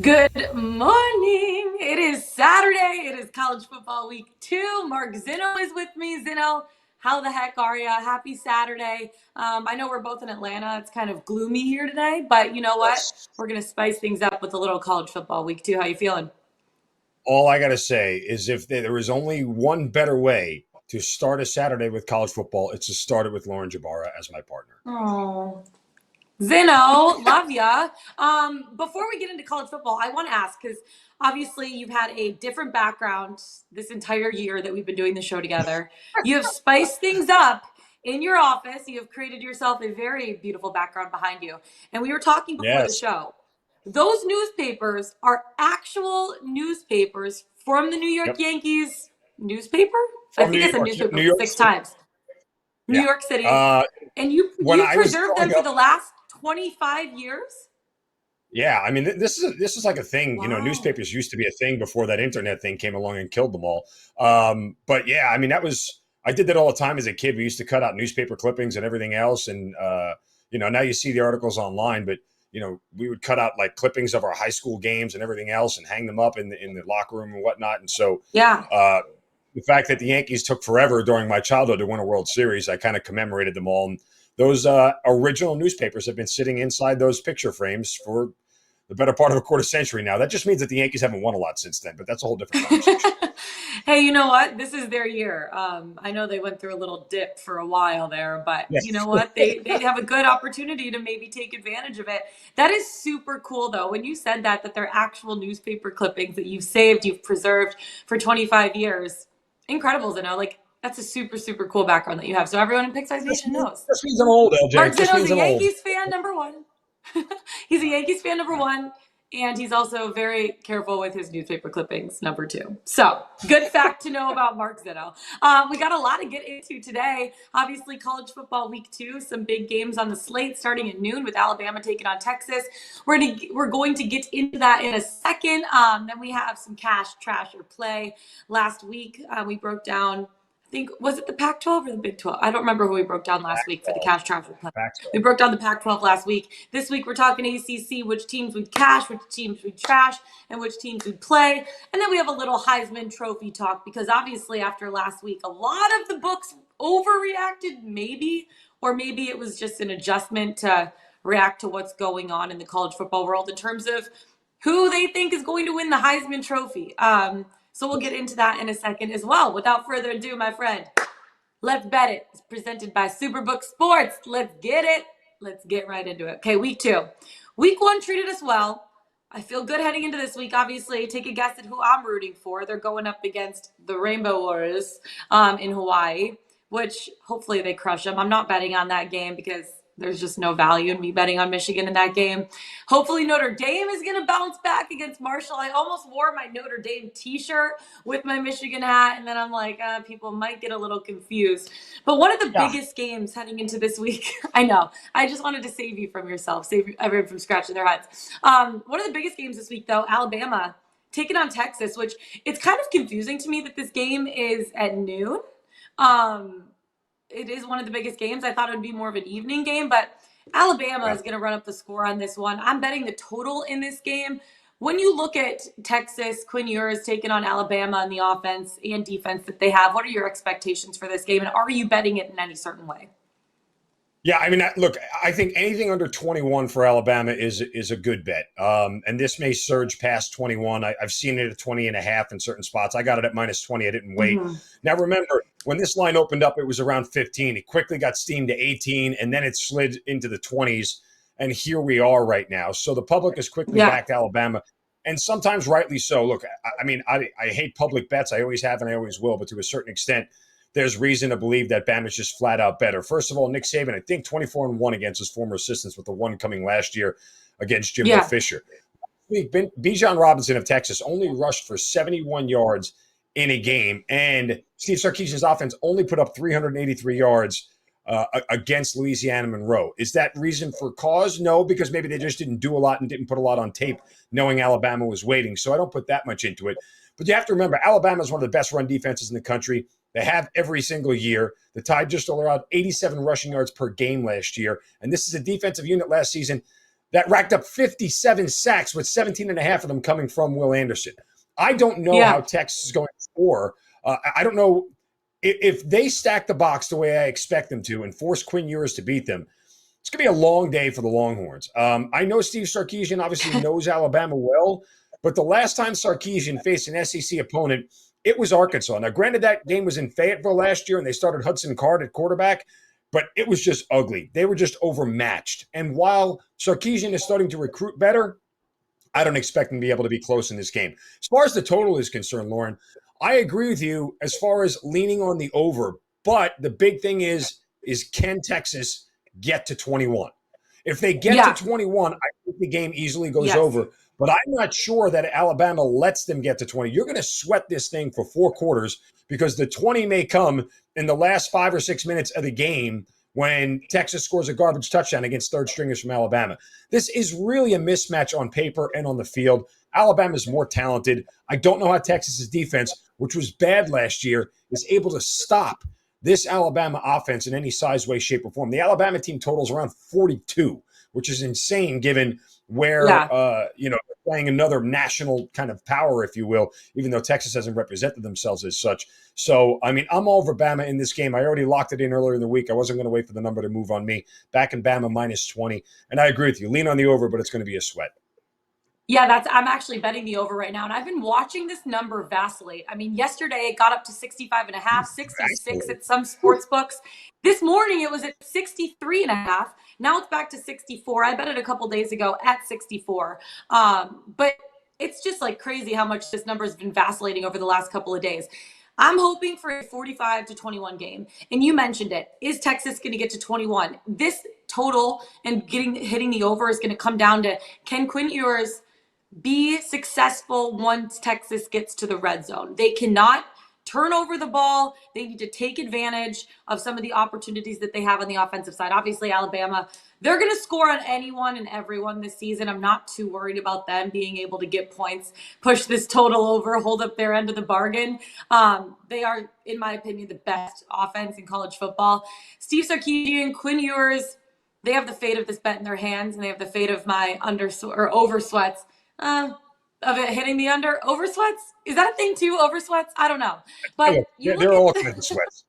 Good morning. It is Saturday. It is college football week 2. Mark Zinno is with me. Zinno, how the heck are you? Happy Saturday. I know we're both in Atlanta. It's kind of gloomy here today, but you know what? We're going to spice things up with a little college football week 2. How you feeling? All I got to say is if there is only one better way to start a Saturday with college football, it's to start it with Lauren Jabara as my partner. Oh, Zinno, love ya. Before we get into college football, I want to ask because obviously you've had a different background this entire year that we've been doing the show together. You have spiced things up in your office. You have created yourself a very beautiful background behind you. And we were talking before the Yes. show. Those newspapers are actual newspapers from the New York Yep. Yankees newspaper. I From New think I said York, newspaper New like York six City. times. New Yeah. York City. Uh, And you when you I was preserved them growing for up, the last 25 years? yeah, I mean, this is like a thing. Wow. Newspapers used to be a thing before that internet thing came along and killed them all. But yeah, I mean, I did that all the time as a kid. We used to cut out newspaper clippings and everything else, and now you see the articles online, but we would cut out like clippings of our high school games and everything else and hang them up in the locker room and whatnot. And so, Yeah. uh, the fact that the Yankees took forever during my childhood to win a World Series, I kind of commemorated them all. And those original newspapers have been sitting inside those picture frames for the better part of a quarter century now. That just means that the Yankees haven't won a lot since then, but that's a whole different conversation. Hey, you know what? This is their year. I know they went through a little dip for a while there, but you know Yes. what? They have a good opportunity to maybe take advantage of it. That is super cool, though. When you said that they're actual newspaper clippings that you've saved, you've preserved for 25 years. Incredible to know. Like that's a super cool background that you have. So everyone in Pickswise Nation knows. Just means I'm old, LJ. Mark It just Zeno's means a I'm old. Yankees fan, number one. He's a Yankees fan, number one. And he's also very careful with his newspaper clippings, number two. So, good fact to know about Mark Zeno. We got a lot to get into today. Obviously, college football week 2, some big games on the slate starting at noon with Alabama taking on Texas. We're going to get into that in a second. Then we have some cash, trash, or play. Last week, we broke down was it the Pac-12 or the Big 12? I don't remember who we broke down last week for the Pac-12. cash transfer plan. We Pac-12. broke down the Pac-12 last week. This week we're talking ACC, which teams we'd cash, which teams we'd trash, and which teams we'd play. And then we have a little Heisman Trophy talk because obviously after last week, a lot of the books overreacted, maybe, or maybe it was just an adjustment to react to what's going on in the college football world in terms of who they think is going to win the Heisman Trophy. So we'll get into that in a second as well. Without further ado, my friend, let's bet it. It's presented by Superbook Sports. Let's get it. Let's get right into it. Okay, week 2. Week 1 treated us well. I feel good heading into this week. Obviously, take a guess at who I'm rooting for. They're going up against the Rainbow Warriors in Hawaii, which hopefully they crush them. I'm not betting on that game because there's just no value in me betting on Michigan in that game. Hopefully Notre Dame is going to bounce back against Marshall. I almost wore my Notre Dame t-shirt with my Michigan hat, and then I'm like, people might get a little confused. But one of the Yeah. biggest games heading into this week, I know, I just wanted to save you from yourself, save everyone from scratching their heads. One of the biggest games this week, though, Alabama taking on Texas, which it's kind of confusing to me that this game is at noon. It is one of the biggest games. I thought it would be more of an evening game, but Alabama Yeah. is going to run up the score on this one. I'm betting the total in this game. When you look at Texas, Quinn Ewers taking on Alabama and the offense and defense that they have, what are your expectations for this game? And are you betting it in any certain way? Yeah, I mean, look, I think anything under 21 for Alabama is a good bet. And this may surge past 21. I've seen it at 20 and a half in certain spots. I got it at minus 20. I didn't wait. Mm-hmm. Now, remember, when this line opened up, it was around 15. It quickly got steamed to 18, and then it slid into the 20s. And here we are right now. So the public has quickly Yeah. backed Alabama, and sometimes rightly so. Look, I mean, I hate public bets. I always have and I always will. But to a certain extent, there's reason to believe that Bama's just flat out better. First of all, Nick Saban, I think 24-1 against his former assistants, with the one coming last year against Jimbo Yeah. Fisher. Bijan Robinson of Texas only rushed for 71 yards in a game, and Steve Sarkisian's offense only put up 383 yards against Louisiana Monroe. Is that reason for cause? No, because maybe they just didn't do a lot and didn't put a lot on tape, knowing Alabama was waiting. So I don't put that much into it. But you have to remember, Alabama is one of the best run defenses in the country. They have every single year. The Tide just allowed 87 rushing yards per game last year. And this is a defensive unit last season that racked up 57 sacks, with 17 and a half of them coming from Will Anderson. I don't know Yeah. how Texas is going to score. I don't know if they stack the box the way I expect them to and force Quinn Ewers to beat them. It's going to be a long day for the Longhorns. I know Steve Sarkisian obviously knows Alabama well, but the last time Sarkisian faced an SEC opponent, it was Arkansas. Now, granted, that game was in Fayetteville last year, and they started Hudson Card at quarterback, but it was just ugly. They were just overmatched. And while Sarkisian is starting to recruit better, I don't expect them to be able to be close in this game. As far as the total is concerned, Lauren, I agree with you as far as leaning on the over, but the big thing is can Texas get to 21? If they get Yeah. to 21, I think the game easily goes Yes. over. But I'm not sure that Alabama lets them get to 20. You're going to sweat this thing for 4 quarters because the 20 may come in the last 5 or 6 minutes of the game when Texas scores a garbage touchdown against third stringers from Alabama. This is really a mismatch on paper and on the field. Alabama's more talented. I don't know how Texas's defense, which was bad last year, is able to stop this Alabama offense in any size, way, shape, or form. The Alabama team totals around 42, which is insane given where, playing another national kind of power, if you will, even though Texas hasn't represented themselves as such. So, I mean, I'm all over Bama in this game. I already locked it in earlier in the week. I wasn't going to wait for the number to move on me. Back in Bama minus 20. And I agree with you. Lean on the over, but it's going to be a sweat. Yeah, I'm actually betting the over right now. And I've been watching this number vacillate. I mean, yesterday it got up to 65 and a half, 66 at some sports books. This morning it was at 63 and a half. Now it's back to 64. I bet it a couple days ago at 64. But it's just like crazy how much this number has been vacillating over the last couple of days. I'm hoping for a 45 to 21 game. And you mentioned it. Is Texas going to get to 21? This total and hitting the over is going to come down to, can Quinn Ewers be successful once Texas gets to the red zone? They cannot turn over the ball. They need to take advantage of some of the opportunities that they have on the offensive side. Obviously, Alabama, they're going to score on anyone and everyone this season. I'm not too worried about them being able to get points, push this total over, hold up their end of the bargain. They are, in my opinion, the best offense in college football. Steve Sarkisian, Quinn Ewers, they have the fate of this bet in their hands, and they have the fate of my over sweats. Of it hitting the under. Over sweats? Is that a thing too? Over sweats? I don't know. But They're all kinds of sweats.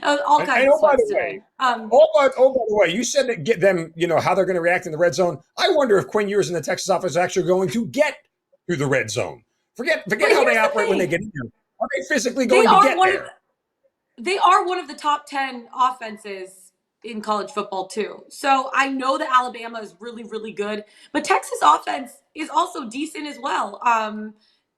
All kinds of sweats today. By the way, you said that get them, how they're going to react in the red zone. I wonder if Quinn Ewers and the Texas offense are actually going to get through the red zone. Forget how they operate when they get in there. Are they physically going to get there? They are one of the top 10 offenses in college football too. So I know that Alabama is really, really good, but Texas offense is also decent as well.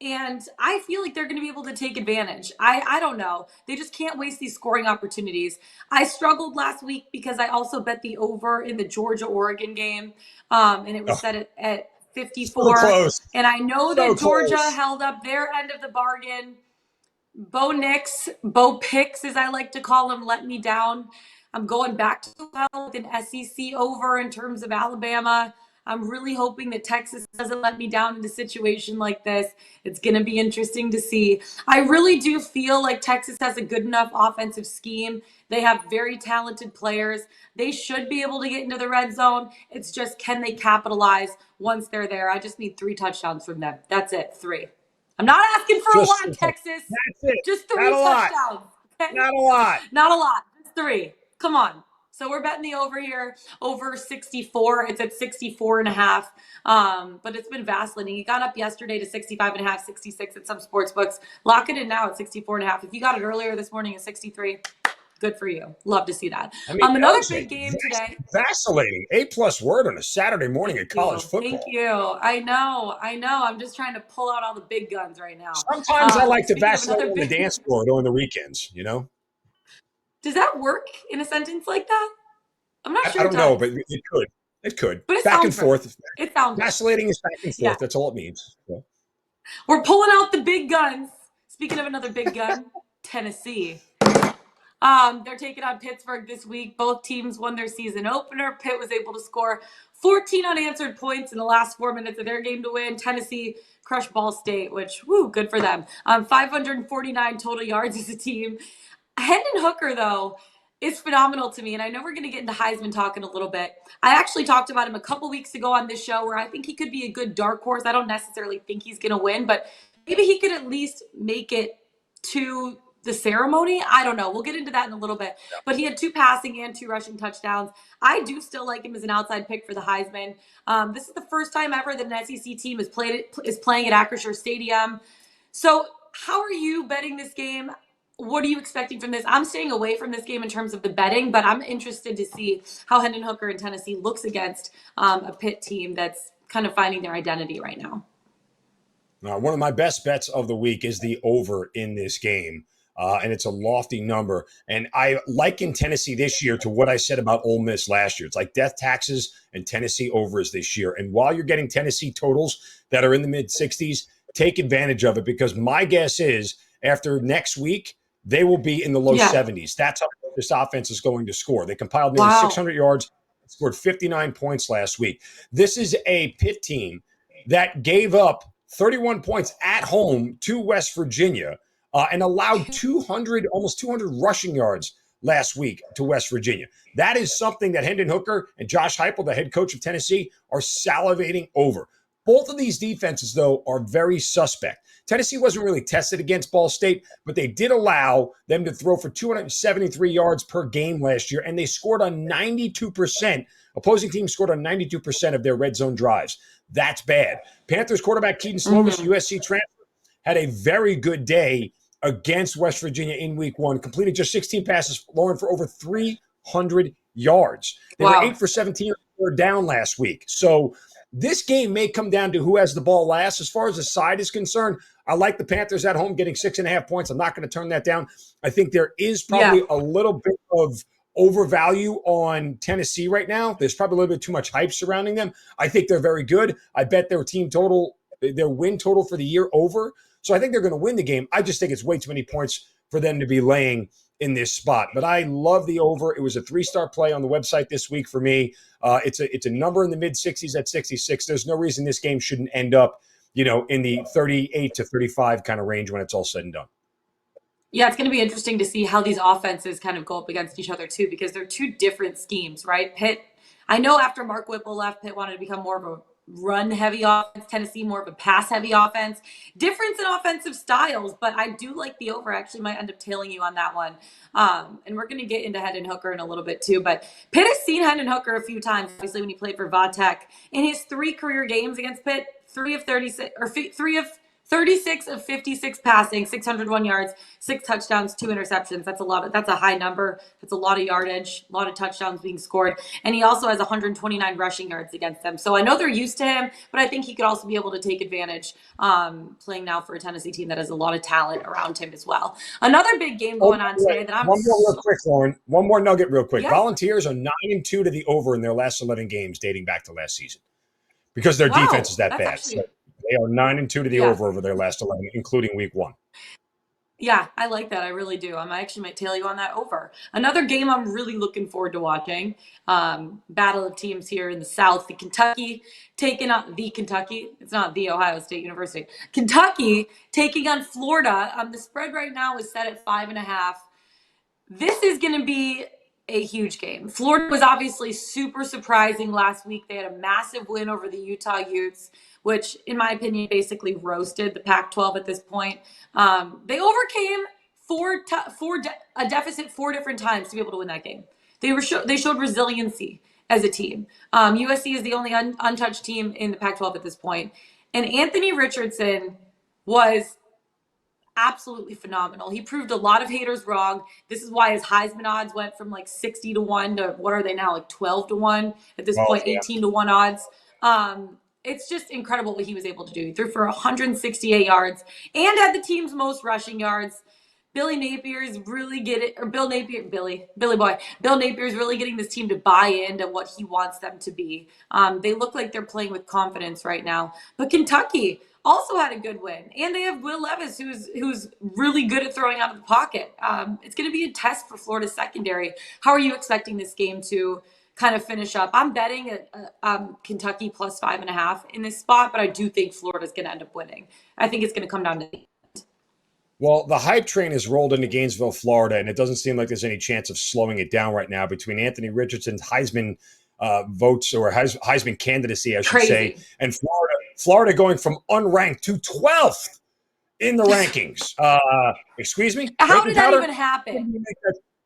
And I feel like they're going to be able to take advantage. I don't know. They just can't waste these scoring opportunities. I struggled last week because I also bet the over in the Georgia-Oregon game. And it was set at 54. So close. And I know that Georgia held up their end of the bargain. Bo Picks, as I like to call him, let me down. I'm going back to the well with an SEC over in terms of Alabama. I'm really hoping that Texas doesn't let me down in a situation like this. It's going to be interesting to see. I really do feel like Texas has a good enough offensive scheme. They have very talented players. They should be able to get into the red zone. It's just, can they capitalize once they're there? I just need 3 touchdowns from them. That's it, 3. I'm not asking for a lot, Texas. That's it. Just 3 touchdowns. Okay? Not a lot. Not a lot. Just 3. Come on. So we're betting the over here, over 64. It's at 64 and a half. But it's been vacillating. It got up yesterday to 65 and a half, 66 at some sports books. Lock it in now at 64 and a half. If you got it earlier this morning at 63, good for you. Love to see that. I mean, another big game today. Vacillating. A+ word on a Saturday morning at college football. Thank you. I know. I'm just trying to pull out all the big guns right now. Sometimes I like to vacillate on the dance floor during the weekends, Does that work in a sentence like that? I'm not sure. I don't know, but it could. It could. But back and forth. It sounds vacillating is back and forth. Yeah. That's all it means. So. We're pulling out the big guns. Speaking of another big gun, Tennessee. They're taking on Pittsburgh this week. Both teams won their season opener. Pitt was able to score 14 unanswered points in the last 4 minutes of their game to win. Tennessee crushed Ball State, which, good for them. 549 total yards as a team. Hendon Hooker, though, is phenomenal to me. And I know we're going to get into Heisman talk in a little bit. I actually talked about him a couple weeks ago on this show where I think he could be a good dark horse. I don't necessarily think he's going to win, but maybe he could at least make it to the ceremony. I don't know. We'll get into that in a little bit. But he had 2 passing and 2 rushing touchdowns. I do still like him as an outside pick for the Heisman. This is the first time ever that an SEC team is playing at Acrisure Stadium. So how are you betting this game? What are you expecting from this? I'm staying away from this game in terms of the betting, but I'm interested to see how Hendon Hooker in Tennessee looks against a Pitt team that's kind of finding their identity right now. One of my best bets of the week is the over in this game. And it's a lofty number. And I liken Tennessee this year to what I said about Ole Miss last year. It's like death taxes and Tennessee overs this year. And while you're getting Tennessee totals that are in the mid-60s, take advantage of it, because my guess is after next week, they will be in the low 70s. That's how this offense is going to score. They compiled nearly 600 yards, scored 59 points last week. This is a Pitt team that gave up 31 points at home to West Virginia and allowed almost 200 rushing yards last week to West Virginia. That is something that Hendon Hooker and Josh Heupel, the head coach of Tennessee, are salivating over. Both of these defenses, though, are very suspect. Tennessee wasn't really tested against Ball State, but they did allow them to throw for 273 yards per game last year, and they scored on 92%. Opposing teams scored on 92% of their red zone drives. That's bad. Panthers quarterback Keaton Slovis, USC transfer, had a very good day against West Virginia in week 1, completed just 16 passes, Lauren, for over 300 yards. They were 8 for 17 down last week. So this game may come down to who has the ball last. As far as the side is concerned, I like the Panthers at home getting 6.5 points. I'm not going to turn that down. I think there is probably a little bit of overvalue on Tennessee right now. There's probably a little bit too much hype surrounding them. I think they're very good. I bet their team total, their win total for the year over. So I think they're going to win the game. I just think it's way too many points for them to be laying in this spot. But I love the over. It was a 3-star play on the website this week for me. It's a number in the mid-60s at 66. There's no reason this game shouldn't end up, in the 38 to 35 kind of range when it's all said and done. Yeah, it's going to be interesting to see how these offenses kind of go up against each other too, because they're 2 different schemes, right? Pitt, I know after Mark Whipple left, Pitt wanted to become more of a run-heavy offense, Tennessee more of a pass-heavy offense. Difference in offensive styles, but I do like the over. Actually might end up tailing you on that one. And we're going to get into Hendon Hooker in a little bit too, but Pitt has seen Hendon Hooker a few times, obviously when he played for Vatech. In his 3 career games against Pitt, 3 of 36 of 56 passing, 601 yards, 6 touchdowns, 2 interceptions. That's a lot. That's a high number. That's a lot of yardage, a lot of touchdowns being scored. And he also has 129 rushing yards against them. So I know they're used to him, but I think he could also be able to take advantage playing now for a Tennessee team that has a lot of talent around him as well. Another big game going on today that I'm... One more real quick, Lauren. One more nugget real quick. Yes. Volunteers are 9-2 to the over in their last 11 games dating back to last season because their defense is that bad. Actually... So they are 9-2 to the over their last 11, including week 1. Yeah, I like that. I really do. I actually might tail you on that over. Another game I'm really looking forward to watching. Battle of teams here in the South. The Kentucky taking on the Kentucky. It's not the Ohio State University. Kentucky taking on Florida. The spread right now is set at 5.5. This is going to be a huge game. Florida was obviously super surprising last week. They had a massive win over the Utah Utes, which, in my opinion, basically roasted the Pac-12 at this point. They overcame a deficit 4 different times to be able to win that game. They showed resiliency as a team. USC is the only untouched team in the Pac-12 at this point. And Anthony Richardson was absolutely phenomenal. He proved a lot of haters wrong. This is why his Heisman odds went from like 60 to 1 to what are they now, like 12 to 1 at this point, 18 to 1 odds. It's just incredible what he was able to do. He threw for 168 yards and had the team's most rushing yards. Billy Napier is really getting, or Bill Napier, Billy Boy. Bill Napier is really getting this team to buy into what he wants them to be. They look like they're playing with confidence right now. But Kentucky also had a good win, and they have Will Levis, who's really good at throwing out of the pocket. It's going to be a test for Florida's secondary. How are you expecting this game to kind of finish up? I'm betting Kentucky plus 5.5 in this spot, but I do think Florida's going to end up winning. I think it's going to come down to the end. Well, the hype train has rolled into Gainesville, Florida, and it doesn't seem like there's any chance of slowing it down right now between Anthony Richardson's Heisman votes or Heisman candidacy, I should say, Crazy. and Florida going from unranked to 12th in the rankings. Excuse me, How Creighton did that Powder. even happen?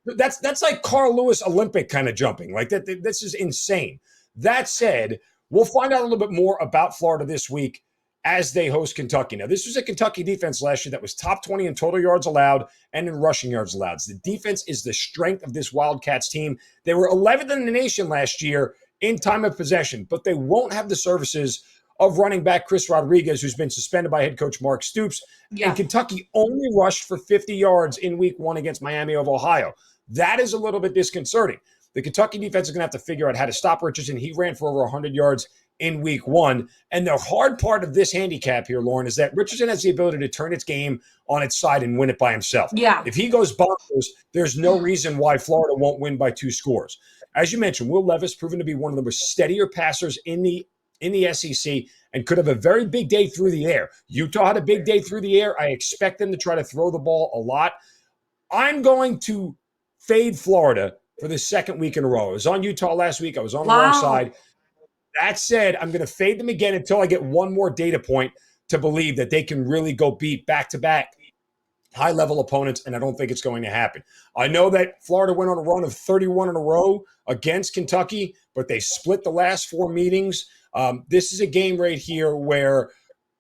That's like Carl Lewis Olympic kind of jumping. Like that. This is insane. That said, we'll find out a little bit more about Florida this week as they host Kentucky. Now, this was a Kentucky defense last year that was top 20 in total yards allowed and in rushing yards allowed. The defense is the strength of this Wildcats team. They were 11th in the nation last year in time of possession, but they won't have the services of running back Chris Rodriguez, who's been suspended by head coach Mark Stoops. Yeah. And Kentucky only rushed for 50 yards in week 1 against Miami of Ohio. That is a little bit disconcerting. The Kentucky defense is going to have to figure out how to stop Richardson. He ran for over 100 yards in week 1. And the hard part of this handicap here, Lauren, is that Richardson has the ability to turn its game on its side and win it by himself. Yeah. If he goes bonkers, there's no reason why Florida won't win by 2 scores. As you mentioned, Will Levis proven to be one of the most steadier passers in the SEC and could have a very big day through the air. Utah had a big day through the air. I expect them to try to throw the ball a lot. I'm going to fade Florida for the second week in a row. I was on Utah last week. I was on the wrong side. That said, I'm going to fade them again until I get one more data point to believe that they can really go beat back-to-back high-level opponents, and I don't think it's going to happen. I know that Florida went on a run of 31 in a row against Kentucky, but they split the last 4 meetings. This is a game right here where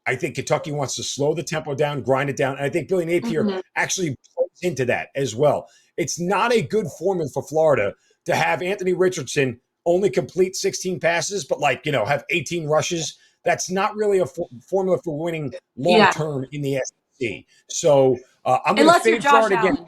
I think Kentucky wants to slow the tempo down, grind it down, and I think Billy Napier actually plays into that as well. It's not a good formula for Florida to have Anthony Richardson only complete 16 passes, but have 18 rushes. That's not really a formula for winning long-term in the SEC. So I'm going to fade Florida again.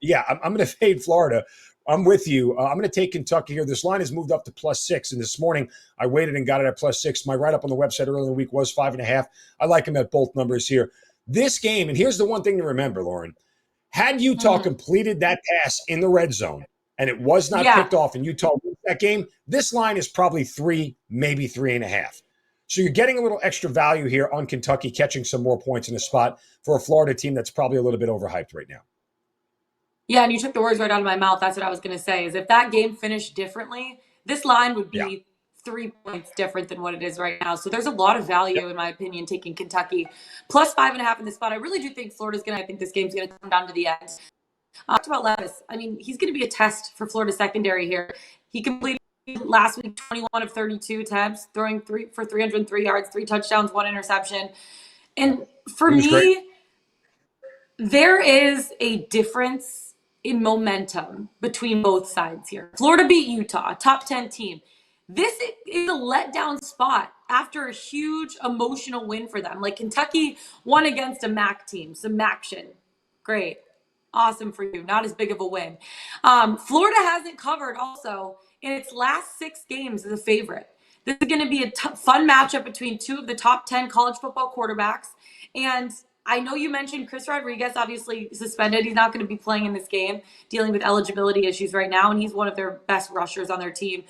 Yeah, I'm going to fade Florida. I'm with you. I'm going to take Kentucky here. This line has moved up to +6, and this morning I waited and got it at +6. My write-up on the website earlier in the week was 5.5. I like them at both numbers here. This game, and here's the one thing to remember, Lauren. Had Utah completed that pass in the red zone and it was not picked off and Utah wins that game, this line is probably 3, maybe 3.5. So you're getting a little extra value here on Kentucky catching some more points in a spot for a Florida team that's probably a little bit overhyped right now. Yeah, and you took the words right out of my mouth. That's what I was going to say, is if that game finished differently, this line would be 3 points different than what it is right now. So there's a lot of value, in my opinion, taking Kentucky +5.5 in this spot. I really do think I think this game's going to come down to the end. Talked about Levis. I mean, he's going to be a test for Florida secondary here. He completed last week 21 of 32 attempts, throwing for 303 yards, 3 touchdowns, 1 interception. And for me, there is a difference in momentum between both sides here. Florida beat Utah, top 10 team. This is a letdown spot after a huge emotional win for them. Like Kentucky won against a MAC team, some action. Great. Awesome for you. Not as big of a win. Florida hasn't covered also in its last 6 games as a favorite. This is going to be a fun matchup between 2 of the top 10 college football quarterbacks. And I know you mentioned Chris Rodriguez, obviously suspended. He's not going to be playing in this game, dealing with eligibility issues right now, and he's one of their best rushers on their team.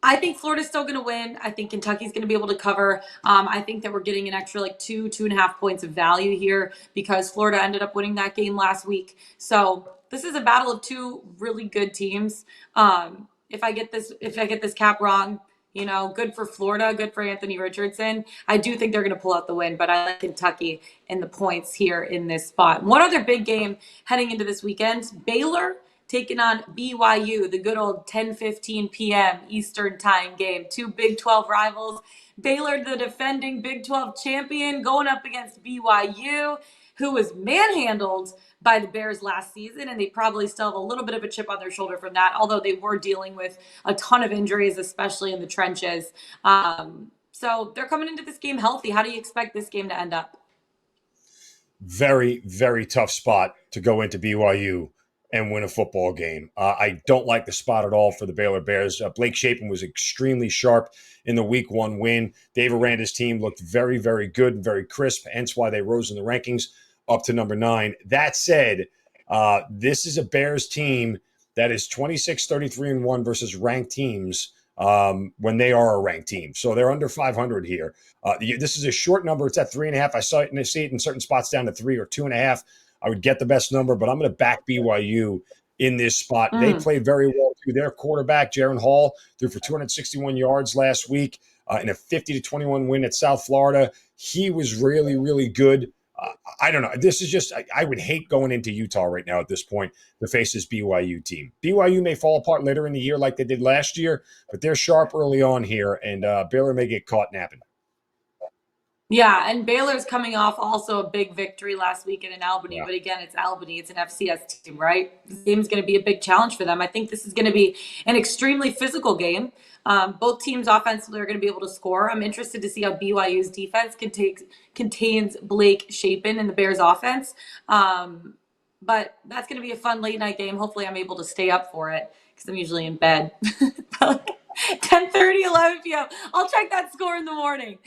I think Florida's still going to win. I think Kentucky's going to be able to cover. I think that we're getting an extra 2.5 points of value here because Florida ended up winning that game last week. So this is a battle of 2 really good teams. If I get this cap wrong, good for Florida, good for Anthony Richardson. I do think they're going to pull out the win, but I like Kentucky in the points here in this spot. One other big game heading into this weekend, Baylor taking on BYU, the good old 10:15 p.m. Eastern time game. 2 Big 12 rivals. Baylor, the defending Big 12 champion, going up against BYU, who was manhandled by the Bears last season, and they probably still have a little bit of a chip on their shoulder from that, although they were dealing with a ton of injuries, especially in the trenches. So they're coming into this game healthy. How do you expect this game to end up? Very, very tough spot to go into BYU and win a football game. I don't like the spot at all for the Baylor Bears. Blake Shapen was extremely sharp in the week 1 win. Dave Aranda's team looked very, very good and very crisp, hence why they rose in the rankings up to number 9. That said, this is a Bears team that is 26-33-1 versus ranked teams when they are a ranked team. So they're under 500 here. This is a short number. It's at 3.5. I saw it and I see it in certain spots down to 3 or 2.5. I would get the best number, but I'm going to back BYU in this spot. They played very well too. Their quarterback, Jaron Hall, threw for 261 yards last week in a 50-21 win at South Florida. He was really, really good. I don't know. This is just, I would hate going into Utah right now at this point to face this BYU team. BYU may fall apart later in the year like they did last year, but they're sharp early on here, and Baylor may get caught napping. Yeah, and Baylor's coming off also a big victory last weekend in Albany. Yeah. But again, it's Albany. It's an FCS team, right? This game's going to be a big challenge for them. I think this is going to be an extremely physical game. Both teams offensively are going to be able to score. I'm interested to see how BYU's defense contains Blake Shapen in the Bears offense. But that's going to be a fun late night game. Hopefully I'm able to stay up for it because I'm usually in bed. 10:30, 11 p.m. I'll check that score in the morning.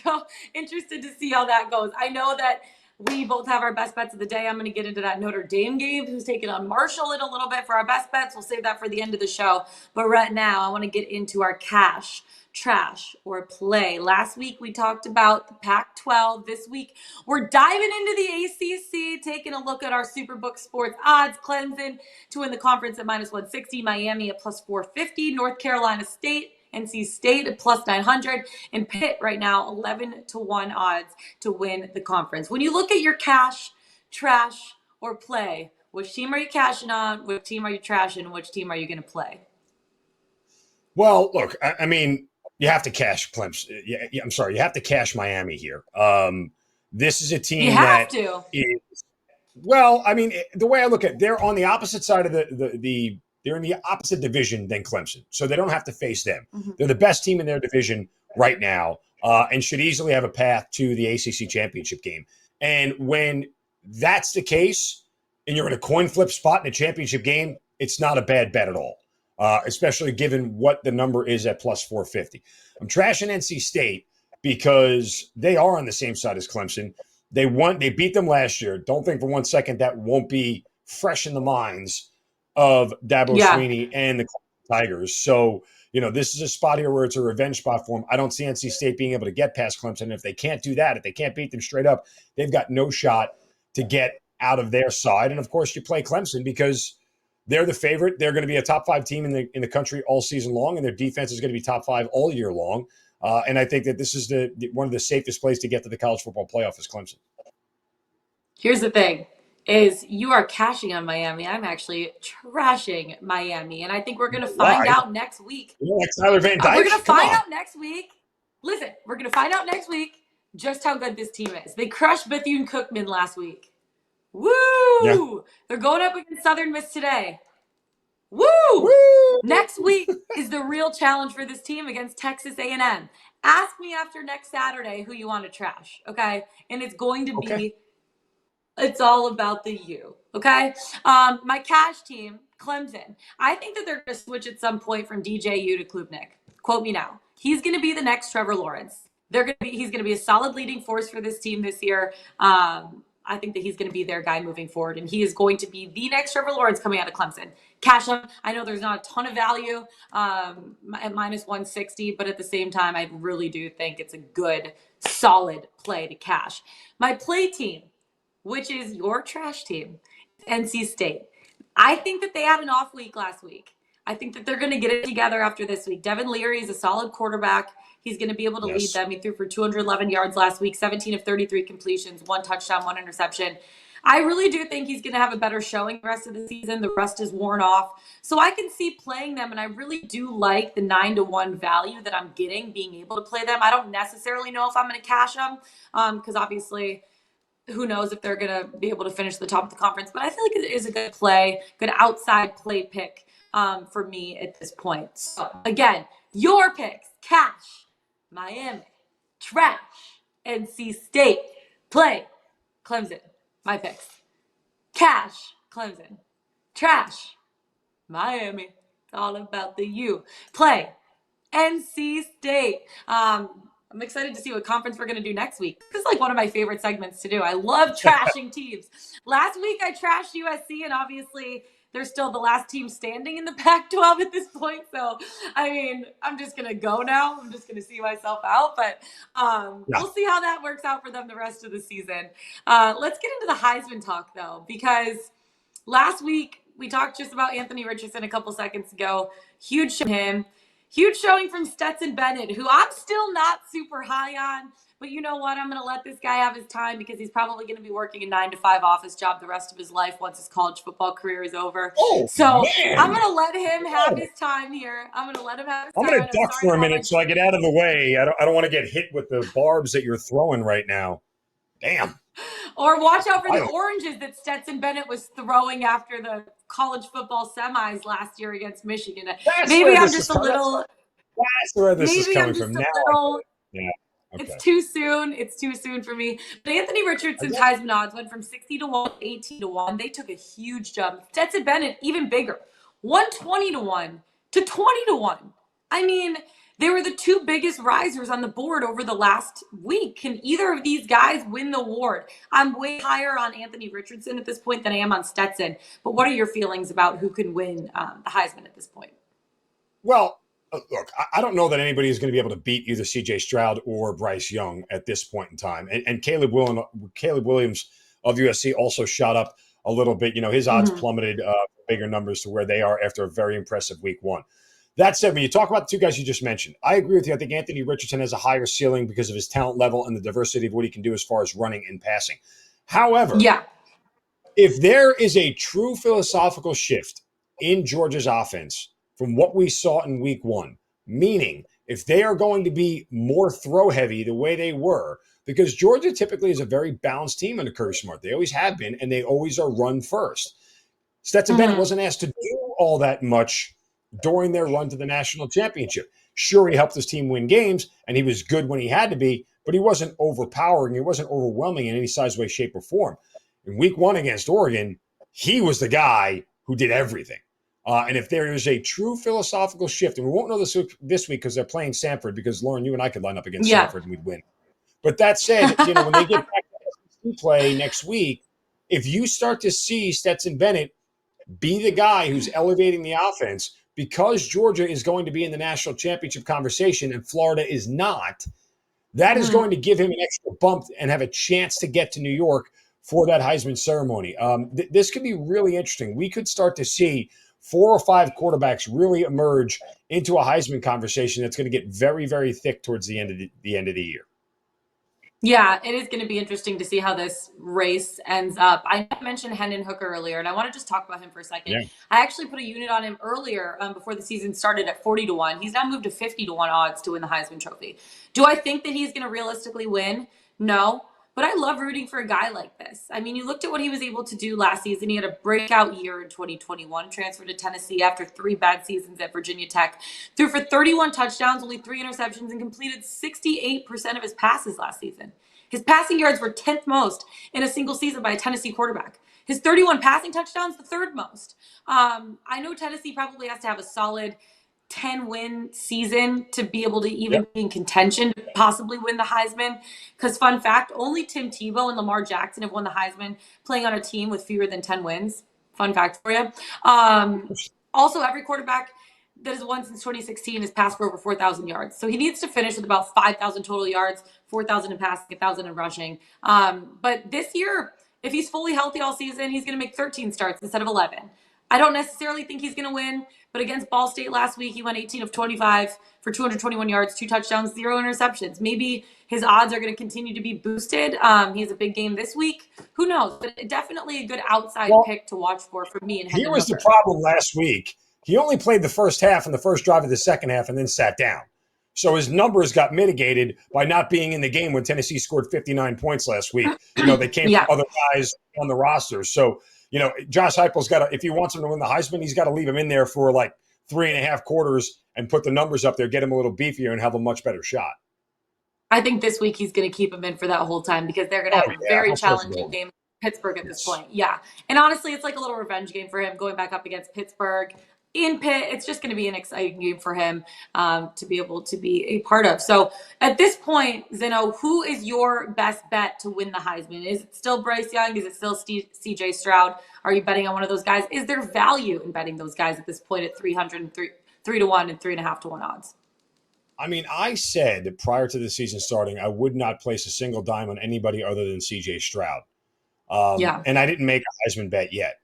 So interested to see how that goes. I know that we both have our best bets of the day. I'm going to get into that Notre Dame game, who's taking on Marshall in a little bit for our best bets. We'll save that for the end of the show. But right now, I want to get into our cash, trash, or play. Last week, we talked about the Pac-12. This week, we're diving into the ACC, taking a look at our Superbook Sports odds. Clemson to win the conference at -160, Miami at +450, North Carolina State, NC State at +900, and Pitt right now 11-1 odds to win the conference. When you look at your cash, trash, or play, which team are you cashing on? Which team are you trashing? And which team are you going to play? Well, look, I mean, you have to cash Clemson. Yeah, I'm sorry, you have to cash Miami here. This is a team you have to. Well, I mean, the way I look at it, they're on the opposite side of they're in the opposite division than Clemson, so they don't have to face them. Mm-hmm. They're the best team in their division right now, and should easily have a path to the ACC championship game. And when that's the case, and you're in a coin flip spot in a championship game, it's not a bad bet at all, especially given what the number is at +450. I'm trashing NC State because they are on the same side as Clemson. They beat them last year. Don't think for one second that won't be fresh in the minds of Dabo Swinney and the Tigers. So, this is a spot here where it's a revenge spot for them. I don't see NC State being able to get past Clemson. If they can't do that, if they can't beat them straight up, they've got no shot to get out of their side. And of course, you play Clemson because they're the favorite. They're going to be a top 5 team in the country all season long, and their defense is going to be top 5 all year long. And I think that this is one of the safest plays to get to the college football playoff is Clemson. Here's the thing. Is you are cashing on Miami. I'm actually trashing Miami. And I think we're going to find out next week. Like Tyler Van Dyke? We're going to find out next week. Listen, we're going to find out next week just how good this team is. They crushed Bethune-Cookman last week. Woo! Yeah. They're going up against Southern Miss today. Woo! Woo! Next week is the real challenge for this team against Texas A&M. Ask me after next Saturday who you want to trash, okay? And it's going to be it's all about the U, okay? My cash team, Clemson. I think that they're going to switch at some point from DJU to Klubnik. Quote me now. He's going to be the next Trevor Lawrence. He's going to be a solid leading force for this team this year. I think that he's going to be their guy moving forward, and he is going to be the next Trevor Lawrence coming out of Clemson. Cash him. I know there's not a ton of value at -160, but at the same time, I really do think it's a good, solid play to cash. My play team, which is your trash team, NC State. I think that they had an off week last week. I think that they're going to get it together after this week. Devin Leary is a solid quarterback. He's going to be able to lead them. He threw for 211 yards last week, 17 of 33 completions, 1 touchdown, 1 interception. I really do think he's going to have a better showing the rest of the season. The rust is worn off. So I can see playing them, and I really do like the 9-1 value that I'm getting, being able to play them. I don't necessarily know if I'm going to cash them because obviously – who knows if they're going to be able to finish the top of the conference. But I feel like it is a good play, good outside play pick for me at this point. So, again, your picks: cash, Miami, trash, NC State, play, Clemson. My picks: cash, Clemson, trash, Miami. It's all about the U. Play, NC State. I'm excited to see what conference we're going to do next week. This is like one of my favorite segments to do. I love trashing teams. Last week I trashed USC, and obviously they're still the last team standing in the Pac-12 at this point. So, I mean, I'm just going to go now. I'm just going to see myself out. But we'll see how that works out for them the rest of the season. Let's get into the Heisman talk, though, because last week we talked just about Anthony Richardson a couple seconds ago. Huge showing from Stetson Bennett, who I'm still not super high on. But you know what? I'm going to let this guy have his time because he's probably going to be working a 9-to-5 office job the rest of his life once his college football career is over. So man. I'm going to let him have his time here. I'm going to let him have his time. I'm going to duck for a minute so I get out of the way. I don't want to get hit with the barbs that you're throwing right now. Damn. Or watch out for the oranges that Stetson Bennett was throwing after the college football semis last year against Michigan. Maybe I'm just a little. That's where this is coming from now. Yeah. Okay. It's too soon. It's too soon for me. But Anthony Richardson's Heisman odds went from 60-1 to 18-1. They took a huge jump. Stetson Bennett, even bigger, 120-1 to 20-1. I mean, they were the two biggest risers on the board over the last week. Can either of these guys win the award? I'm way higher on Anthony Richardson at this point than I am on Stetson. But what are your feelings about who can win the Heisman at this point? Well, look, I don't know that anybody is going to be able to beat either C.J. Stroud or Bryce Young at this point in time. And Caleb Williams of USC also shot up a little bit. You know, his odds plummeted bigger numbers to where they are after a very impressive week one. That said, when you talk about the two guys you just mentioned, I agree with you. I think Anthony Richardson has a higher ceiling because of his talent level and the diversity of what he can do as far as running and passing. However, if there is a true philosophical shift in Georgia's offense from what we saw in week one, meaning if they are going to be more throw heavy the way they were, because Georgia typically is a very balanced team under Kirby Smart. They always have been, and they always are run first. Stetson Bennett wasn't asked to do all that much during their run to the national championship. Sure, he helped his team win games, and he was good when he had to be, but he wasn't overpowering. He wasn't overwhelming in any size, way, shape, or form. In week one against Oregon, he was the guy who did everything. And if there is a true philosophical shift, and we won't know this week because they're playing Samford, because Lauren, you and I could line up against Samford and we'd win. But that said, you know, when they get back to play next week, if you start to see Stetson Bennett be the guy who's elevating the offense, because Georgia is going to be in the national championship conversation and Florida is not, that is going to give him an extra bump and have a chance to get to New York for that Heisman ceremony. This could be really interesting. We could start to see 4 or 5 quarterbacks really emerge into a Heisman conversation that's going to get very, very thick towards the end of the year. Yeah, it is going to be interesting to see how this race ends up. I mentioned Hendon Hooker earlier, and I want to just talk about him for a second. Yeah. I actually put a unit on him earlier before the season started at 40-1. He's now moved to 50-1 odds to win the Heisman Trophy. Do I think that he's going to realistically win? No. But I love rooting for a guy like this. I mean, you looked at what he was able to do last season. He had a breakout year in 2021, transferred to Tennessee after 3 bad seasons at Virginia Tech, threw for 31 touchdowns, only 3 interceptions, and completed 68% of his passes last season. His passing yards were 10th most in a single season by a Tennessee quarterback. His 31 passing touchdowns, the 3rd most. I know Tennessee probably has to have a solid 10-win season to be able to even be in contention to possibly win the Heisman. Because fun fact, only Tim Tebow and Lamar Jackson have won the Heisman playing on a team with fewer than 10 wins. Fun fact for you. Also, every quarterback that has won since 2016 has passed for over 4,000 yards. So he needs to finish with about 5,000 total yards, 4,000 in passing, 1,000 in rushing. But this year, if he's fully healthy all season, he's going to make 13 starts instead of 11. I don't necessarily think he's going to win, but against Ball State last week, he went 18 of 25 for 221 yards, 2 touchdowns, 0 interceptions. Maybe his odds are going to continue to be boosted. He has a big game this week. Who knows? But definitely a good outside pick to watch for me and Hendon Here was the problem last week. He only played the first half and the first drive of the second half and then sat down. So his numbers got mitigated by not being in the game when Tennessee scored 59 points last week. You know, they came from other guys on the roster. So, you know, Josh Heupel's got to, if he wants him to win the Heisman, he's got to leave him in there for like 3.5 quarters and put the numbers up there, get him a little beefier and have a much better shot. I think this week he's going to keep him in for that whole time because they're going to have a very challenging game. Pittsburgh at this point. Yeah. And honestly, it's like a little revenge game for him going back up against Pittsburgh. in Pitt. It's just going to be an exciting game for him to be able to be a part of. So at this point, Zeno, who is your best bet to win the Heisman? Is it still Bryce Young? Is it still CJ Stroud? Are you betting on one of those guys? Is there value in betting those guys at this point at 3 to 1 and 3.5 to 1 odds? I mean, I said prior to the season starting, I would not place a single dime on anybody other than CJ Stroud. Yeah. And I didn't make a Heisman bet yet.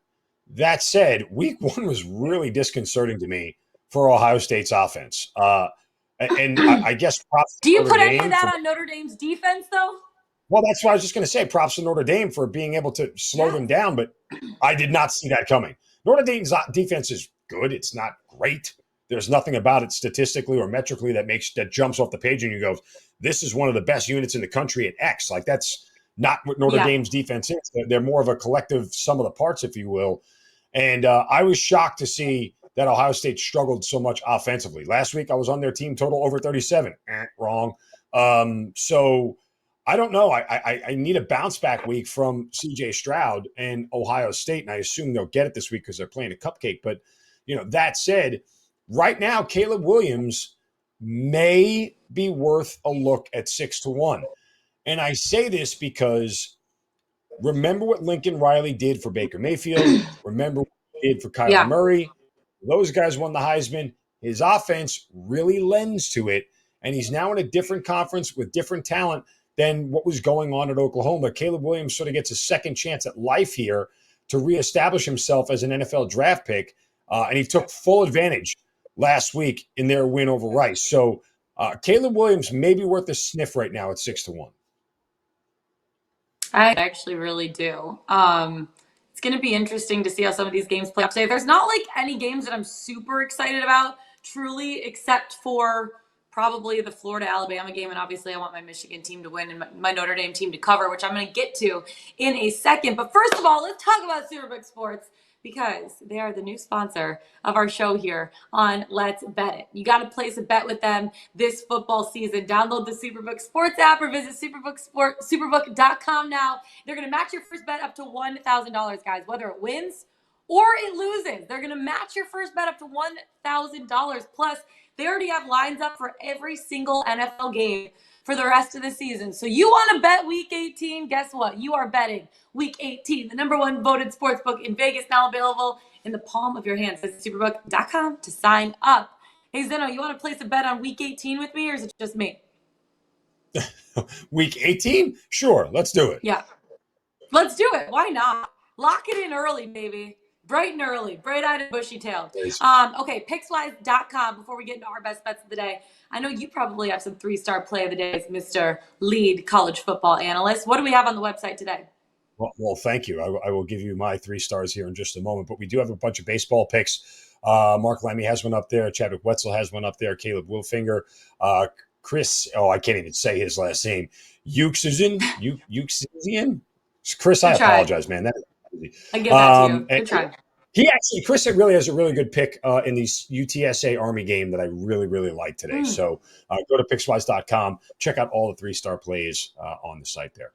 That said, week one was really disconcerting to me for Ohio State's offense. And I guess props Do you to put Notre any of Dame that on Notre Dame's defense, though? well, that's what I was just going to say. Props to Notre Dame for being able to slow them down, but I did not see that coming. Notre Dame's defense is good. It's not great. There's nothing about it statistically or metrically that jumps off the page and you go, this is one of the best units in the country at X. Like that's not what Notre Dame's defense is. They're more of a collective sum of the parts, if you will. And I was shocked to see that Ohio State struggled so much offensively. Last week, I was on their team total over 37. Wrong. So I don't know. I need a bounce back week from CJ Stroud and Ohio State, and I assume they'll get it this week because they're playing a cupcake. But, that said, right now, Caleb Williams may be worth a look at 6 to 1. And I say this because remember what Lincoln Riley did for Baker Mayfield. Remember what he did for Kyler Murray. Those guys won the Heisman. His offense really lends to it, and he's now in a different conference with different talent than what was going on at Oklahoma. Caleb Williams sort of gets a second chance at life here to reestablish himself as an NFL draft pick, and he took full advantage last week in their win over Rice. So Caleb Williams may be worth a sniff right now at 6 to 1. I actually really do. It's going to be interesting to see how some of these games play out today. There's not like any games that I'm super excited about, truly, except for probably the Florida-Alabama game. And obviously, I want my Michigan team to win and my Notre Dame team to cover, which I'm going to get to in a second. But first of all, let's talk about Superbook Sports, because they are the new sponsor of our show here on Let's Bet It. You got to place a bet with them this football season. Download the Superbook Sports app or visit superbook.com now. They're going to match your first bet up to $1,000, guys, whether it wins or it loses. They're going to match your first bet up to $1,000. Plus, they already have lines up for every single NFL game for the rest of the season. So you want to bet week 18? Guess what? You are betting week 18, the number one voted sports book in Vegas, now available in the palm of your hands. Visit superbook.com to sign up. Hey, Zeno, you want to place a bet on week 18 with me, or is it just me? Week 18? Sure, let's do it. Yeah. Let's do it. Why not? Lock it in early, baby. Bright and early, bright-eyed and bushy-tailed. Okay, Pickswise.com, before we get into our best bets of the day. I know you probably have some 3-star play of the day as Mr. Lead College Football Analyst. What do we have on the website today? Well, thank you. I will give you my 3 stars here in just a moment, but we do have a bunch of baseball picks. Mark Lemmy has one up there. Chadwick Wetzel has one up there. Caleb Wilfinger. Chris, I can't even say his last name. Euxizian? Chris, I apologize, man. I give that to you. Good try. Chris really has a really good pick in the UTSA Army game that I really, really like today. So go to Pickswise.com. Check out all the 3-star plays on the site there.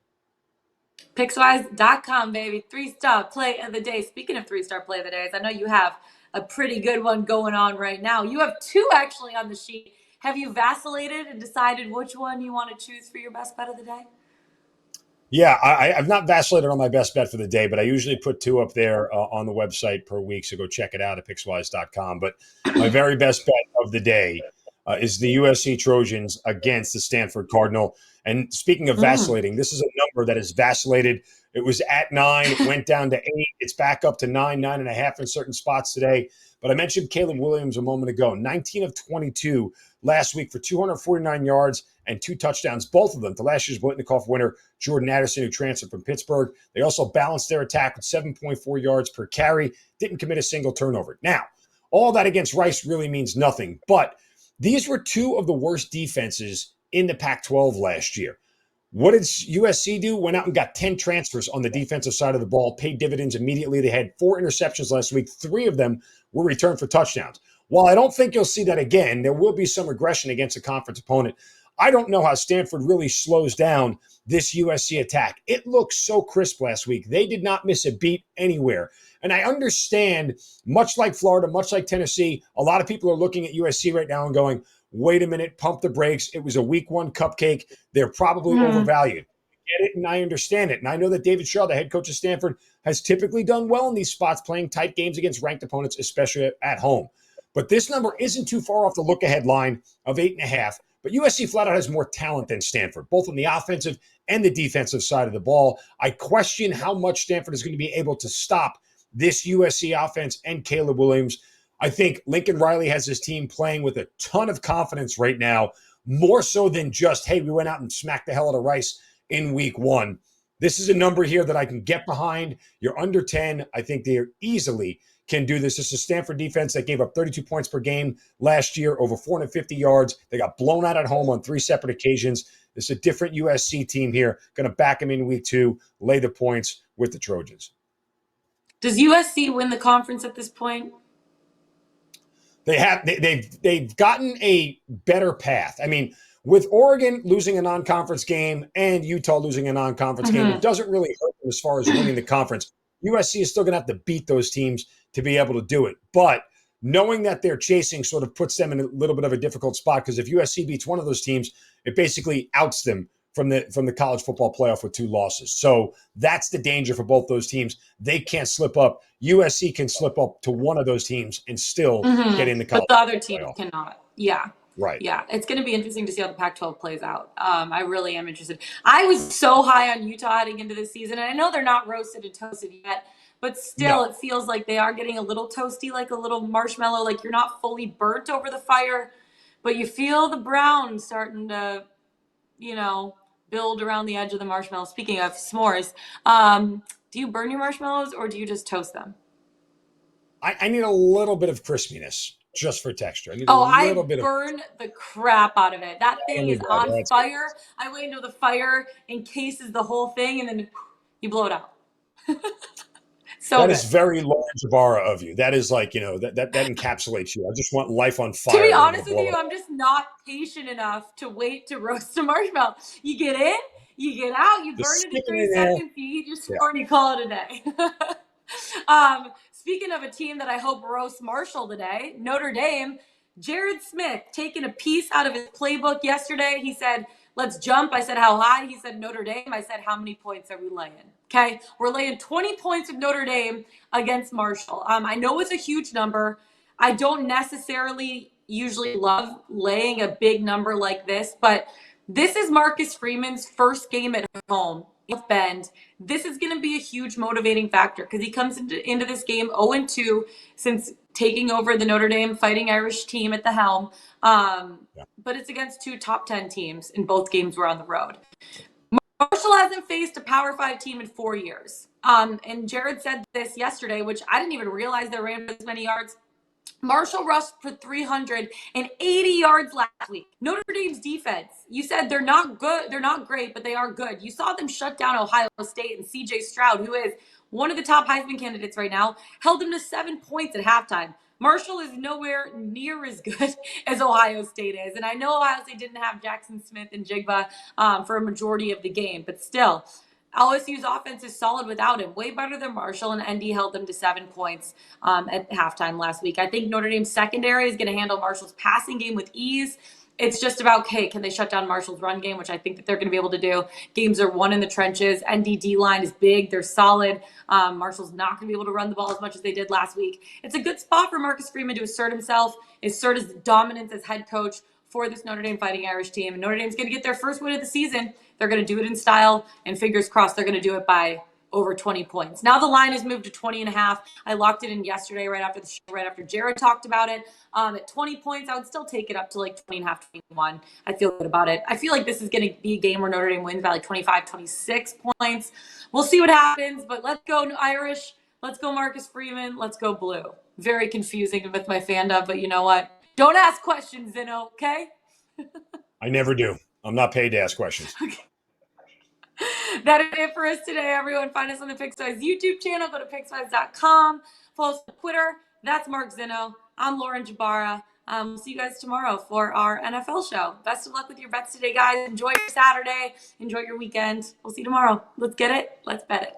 Pickswise.com, baby. 3-star play of the day. Speaking of 3-star play of the days, I know you have a pretty good one going on right now. You have 2 actually on the sheet. Have you vacillated and decided which one you want to choose for your best bet of the day? Yeah, I've not vacillated on my best bet for the day, but I usually put 2 up there on the website per week, so go check it out at Pickswise.com. But my very best bet of the day is the USC Trojans against the Stanford Cardinal. And speaking of vacillating, this is a number that has vacillated. It was at 9, it went down to 8. It's back up to 9, 9.5 in certain spots today. But I mentioned Caleb Williams a moment ago, 19 of 22 last week for 249 yards and 2 touchdowns, both of them to last year's Blitnikoff winner, Jordan Addison, who transferred from Pittsburgh. They also balanced their attack with 7.4 yards per carry, didn't commit a single turnover. Now, all that against Rice really means nothing, but these were 2 of the worst defenses in the Pac-12 last year. What did USC do? Went out and got 10 transfers on the defensive side of the ball, paid dividends immediately. They had 4 interceptions last week. 3 of them were returned for touchdowns. While I don't think you'll see that again, there will be some aggression against a conference opponent. I don't know how Stanford really slows down this USC attack. It looked so crisp last week. They did not miss a beat anywhere. And I understand, much like Florida, much like Tennessee, a lot of people are looking at USC right now and going, wait a minute, pump the brakes. It was a week one cupcake. They're probably overvalued. I get it, and I understand it. And I know that David Shaw, the head coach of Stanford, has typically done well in these spots, playing tight games against ranked opponents, especially at home. But this number isn't too far off the look-ahead line of 8.5. But USC flat out has more talent than Stanford, both on the offensive and the defensive side of the ball. I question how much Stanford is going to be able to stop this USC offense and Caleb Williams. I think Lincoln Riley has his team playing with a ton of confidence right now, more so than just, hey, we went out and smacked the hell out of Rice in week one. This is a number here that I can get behind. You're under 10. I think they easily can do this. This is a Stanford defense that gave up 32 points per game last year, over 450 yards. They got blown out at home on 3 separate occasions. This is a different USC team here. Going to back them in week 2, lay the points with the Trojans. Does USC win the conference at this point? They've gotten a better path. I mean, with Oregon losing a non-conference game and Utah losing a non-conference game, it doesn't really hurt them as far as winning the conference. USC is still going to have to beat those teams to be able to do it. But knowing that they're chasing sort of puts them in a little bit of a difficult spot, because if USC beats one of those teams, it basically outs them from the college football playoff with 2 losses. So that's the danger for both those teams. They can't slip up. USC can slip up to one of those teams and still get in the college But the other teams playoff. cannot. Yeah. Right. Yeah. It's going to be interesting to see how the Pac-12 plays out. I really am interested. I was so high on Utah heading into this season, and I know they're not roasted and toasted yet, but still it feels like they are getting a little toasty, like a little marshmallow, like you're not fully burnt over the fire, but you feel the brown starting to, build around the edge of the marshmallow. Speaking of s'mores, do you burn your marshmallows or do you just toast them? I need a little bit of crispiness just for texture. I burn the crap out of it. That thing is on fire. I wait until the fire encases the whole thing, and then you blow it out. So that is very Lauren Jabara of you. That is like, that encapsulates you. I just want life on fire. To be honest with you, I'm just not patient enough to wait to roast a marshmallow. You get in, you get out, you burn it in 3 seconds, you eat your s'more, and you call it a day. Speaking of a team that I hope roasts Marshall today, Notre Dame, Jared Smith taking a piece out of his playbook yesterday. He said, let's jump. I said, how high? He said, Notre Dame. I said, how many points are we laying? Okay. We're laying 20 points with Notre Dame against Marshall. I know it's a huge number. I don't necessarily usually love laying a big number like this, but this is Marcus Freeman's first game at home. Bend. This is going to be a huge motivating factor because he comes into this game 0-2 since taking over the Notre Dame Fighting Irish team at the helm. But it's against 2 top 10 teams, and both games were on the road. Marshall hasn't faced a Power 5 team in 4 years. And Jared said this yesterday, which I didn't even realize they ran as many yards. Marshall rushed for 380 yards last week. Notre Dame's defense, you said they're not good. They're not great, but they are good. You saw them shut down Ohio State, and C.J. Stroud, who is one of the top Heisman candidates right now, held them to 7 points at halftime. Marshall is nowhere near as good as Ohio State is. And I know Ohio State didn't have Jackson Smith and Jigba for a majority of the game, but still, LSU's offense is solid without him, way better than Marshall, and ND held them to 7 points at halftime last week. I think Notre Dame's secondary is going to handle Marshall's passing game with ease. It's just about, can they shut down Marshall's run game, which I think that they're going to be able to do. Games are won in the trenches. ND D-line is big. They're solid. Marshall's not going to be able to run the ball as much as they did last week. It's a good spot for Marcus Freeman to assert himself, assert his dominance as head coach for this Notre Dame Fighting Irish team. And Notre Dame's going to get their first win of the season. They're going to do it in style, and fingers crossed they're going to do it by over 20 points. Now the line has moved to 20.5. I locked it in yesterday right after the show, right after Jared talked about it. At 20 points, I would still take it up to like 20.5, 21. I feel good about it. I feel like this is going to be a game where Notre Dame wins by like 25, 26 points. We'll see what happens, but let's go Irish. Let's go Marcus Freeman. Let's go blue. Very confusing with my fandom, but you know what? Don't ask questions, Zeno, okay? I never do. I'm not paid to ask questions. Okay. That is it for us today, everyone. Find us on the Pickswise YouTube channel. Go to Pickswise.com. Follow us on Twitter. That's Mark Zeno. I'm Lauren Jabara. See you guys tomorrow for our NFL show. Best of luck with your bets today, guys. Enjoy your Saturday. Enjoy your weekend. We'll see you tomorrow. Let's get it. Let's bet it.